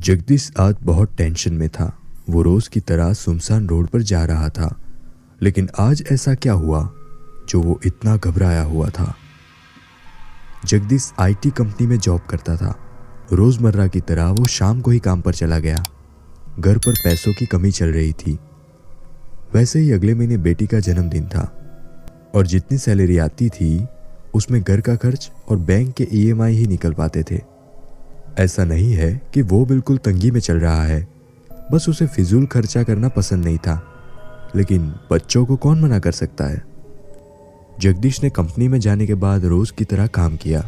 जगदीश आज बहुत टेंशन में था। वो रोज की तरह सुनसान रोड पर जा रहा था, लेकिन आज ऐसा क्या हुआ जो वो इतना घबराया हुआ था। जगदीश आईटी कंपनी में जॉब करता था। रोजमर्रा की तरह वो शाम को ही काम पर चला गया। घर पर पैसों की कमी चल रही थी। वैसे ही अगले महीने बेटी का जन्मदिन था और जितनी सैलरी आती थी उसमें घर का खर्च और बैंक के ईएमआई ही निकल पाते थे। ऐसा नहीं है कि वो बिल्कुल तंगी में चल रहा है, बस उसे फिजूल खर्चा करना पसंद नहीं था, लेकिन बच्चों को कौन मना कर सकता है। जगदीश ने कंपनी में जाने के बाद रोज की तरह काम किया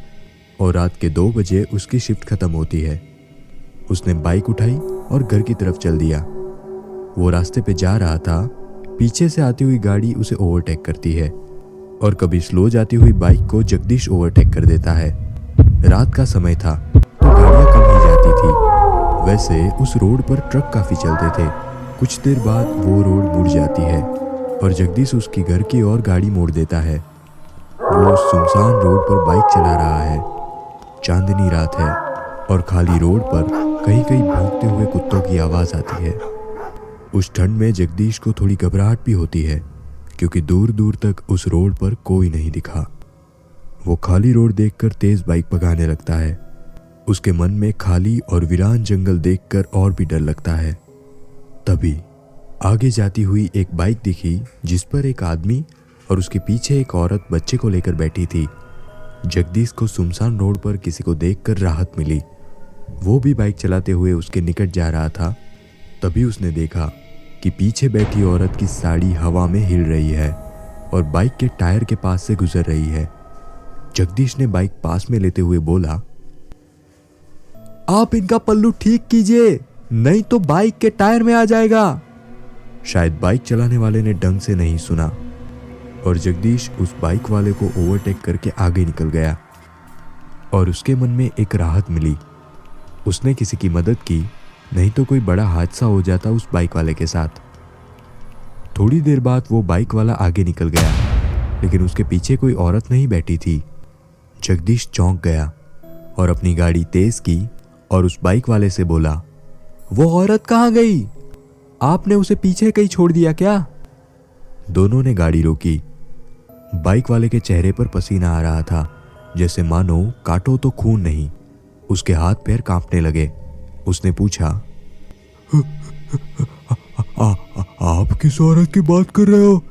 और रात के 2 बजे उसकी शिफ्ट खत्म होती है। उसने बाइक उठाई और घर की तरफ चल दिया। वो रास्ते पे जा रहा था, पीछे से आती हुई गाड़ी उसे ओवरटेक करती है और कभी स्लो जाती हुई बाइक को जगदीश ओवरटेक कर देता है। रात का समय था तो गाड़ियां कम ही जाती थी। वैसे उस रोड पर ट्रक काफी चलते थे। कुछ देर बाद वो रोड मुड़ जाती है और जगदीश उसकी घर की ओर गाड़ी मोड़ देता है। वो सुनसान रोड पर बाइक चला रहा है। चांदनी रात है और खाली रोड पर कहीं कहीं भौंकते हुए कुत्तों की आवाज आती है। उस ठंड में जगदीश को थोड़ी घबराहट भी होती है, क्योंकि दूर दूर तक उस रोड पर कोई नहीं दिखा। वो खाली रोड देखकर तेज बाइक भगाने लगता है। उसके मन में खाली और वीरान जंगल देखकर और भी डर लगता है। तभी आगे जाती हुई एक बाइक दिखी जिस पर एक आदमी और उसके पीछे एक औरत बच्चे को लेकर बैठी थी। जगदीश को सुनसान रोड पर किसी को देखकर राहत मिली। वो भी बाइक चलाते हुए उसके निकट जा रहा था। तभी उसने देखा कि पीछे बैठी औरत की साड़ी हवा में हिल रही है और बाइक के टायर के पास से गुजर रही है। जगदीश ने बाइक पास में लेते हुए बोला, आप इनका पल्लू ठीक कीजिए, नहीं तो बाइक के टायर में आ जाएगा। शायद बाइक चलाने वाले ने ढंग से नहीं सुना और जगदीश उस बाइक वाले को ओवरटेक करके आगे निकल गया और उसके मन में एक राहत मिली। उसने किसी की मदद की, नहीं तो कोई बड़ा हादसा हो जाता उस बाइक वाले के साथ। थोड़ी देर बाद वो बाइक वाला आगे निकल गया, लेकिन उसके पीछे कोई औरत नहीं बैठी थी। जगदीश चौंक गया और अपनी गाड़ी तेज की और उस बाइक वाले से बोला, वो औरत कहाँ गई? आपने उसे पीछे कहीं छोड़ दिया क्या? दोनों ने गाड़ी रोकी। बाइक वाले के चेहरे पर पसीना आ रहा था, जैसे मानो काटो तो खून नहीं। उसके हाथ पैर कांपने लगे। उसने पूछा, आप किस औरत की बात कर रहे हो?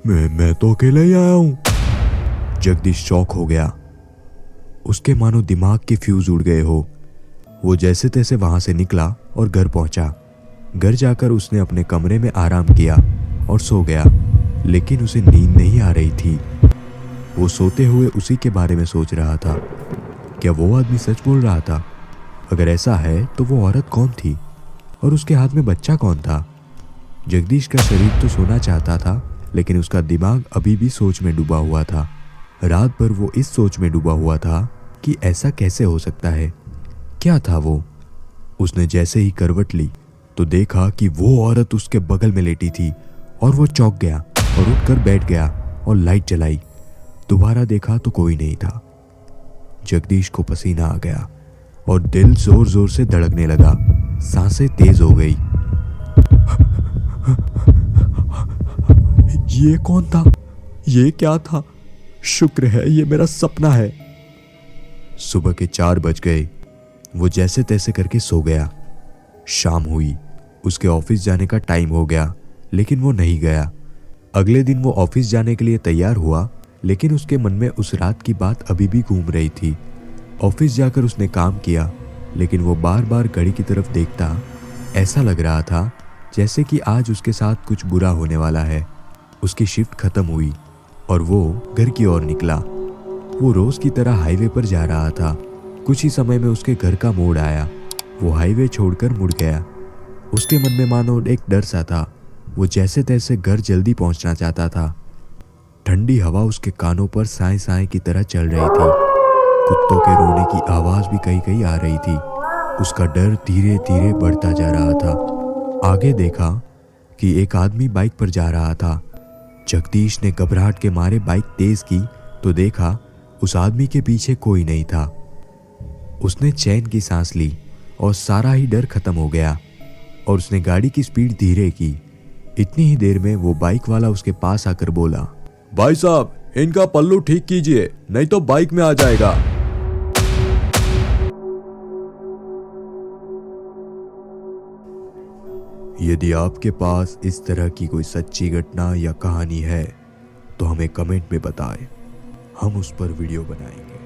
मैं तो अकेला ही आया हूं। जगदीश शॉक हो गया। उसके मानो दिमाग के फ्यूज उड़ गए हो। वो जैसे तैसे वहां से निकला और घर पहुंचा। घर जाकर उसने अपने कमरे में आराम किया और सो गया, लेकिन उसे नींद नहीं आ रही थी। वो सोते हुए उसी के बारे में सोच रहा था। क्या वो आदमी सच बोल रहा था? अगर ऐसा है तो वो औरत कौन थी और उसके हाथ में बच्चा कौन था? जगदीश का शरीर तो सोना चाहता था, लेकिन उसका दिमाग अभी भी सोच में डूबा हुआ था। रात भर वो इस सोच में डूबा हुआ था कि ऐसा कैसे हो सकता है। क्या था वो? उसने जैसे ही करवट ली तो देखा कि वो औरत उसके बगल में लेटी थी और वो चौंक गया और उठकर बैठ गया और लाइट जलाई। दोबारा देखा तो कोई नहीं था। जगदीश को पसीना आ गया और दिल जोर जोर से धड़कने लगा। सांसें तेज हो गई। ये कौन था? ये क्या था? शुक्र है ये मेरा सपना है। सुबह के 4 बज गए। वो जैसे तैसे करके सो गया। शाम हुई। उसके ऑफिस जाने का टाइम हो गया, लेकिन वो नहीं गया। अगले दिन वो ऑफिस जाने के लिए तैयार हुआ, लेकिन उसके मन में उस रात की बात अभी भी घूम रही थी। ऑफिस जाकर उसने काम किया, लेकिन वो बार बार घड़ी की तरफ देखता। ऐसा लग रहा था जैसे कि आज उसके साथ कुछ बुरा होने वाला है। उसकी शिफ्ट खत्म हुई और वो घर की ओर निकला। वो रोज की तरह हाईवे पर जा रहा था। कुछ ही समय में उसके घर का मोड़ आया। वो हाईवे छोड़कर मुड़ गया। उसके मन में मानो एक डर सा था। वो जैसे तैसे घर जल्दी पहुंचना चाहता था। ठंडी हवा उसके कानों पर साए साए की तरह चल रही थी। कुत्तों के रोने की आवाज भी कहीं कहीं आ रही थी। उसका डर धीरे धीरे बढ़ता जा रहा था। आगे देखा कि एक आदमी बाइक पर जा रहा था। जगदीश ने घबराहट के मारे बाइक तेज की तो देखा उस आदमी के पीछे कोई नहीं था। उसने चैन की सांस ली और सारा ही डर खत्म हो गया और उसने गाड़ी की स्पीड धीरे की। इतनी ही देर में वो बाइक वाला उसके पास आकर बोला, भाई साहब, इनका पल्लू ठीक कीजिए, नहीं तो बाइक में आ जाएगा। यदि आपके पास इस तरह की कोई सच्ची घटना या कहानी है तो हमें कमेंट में बताएं, हम उस पर वीडियो बनाएंगे।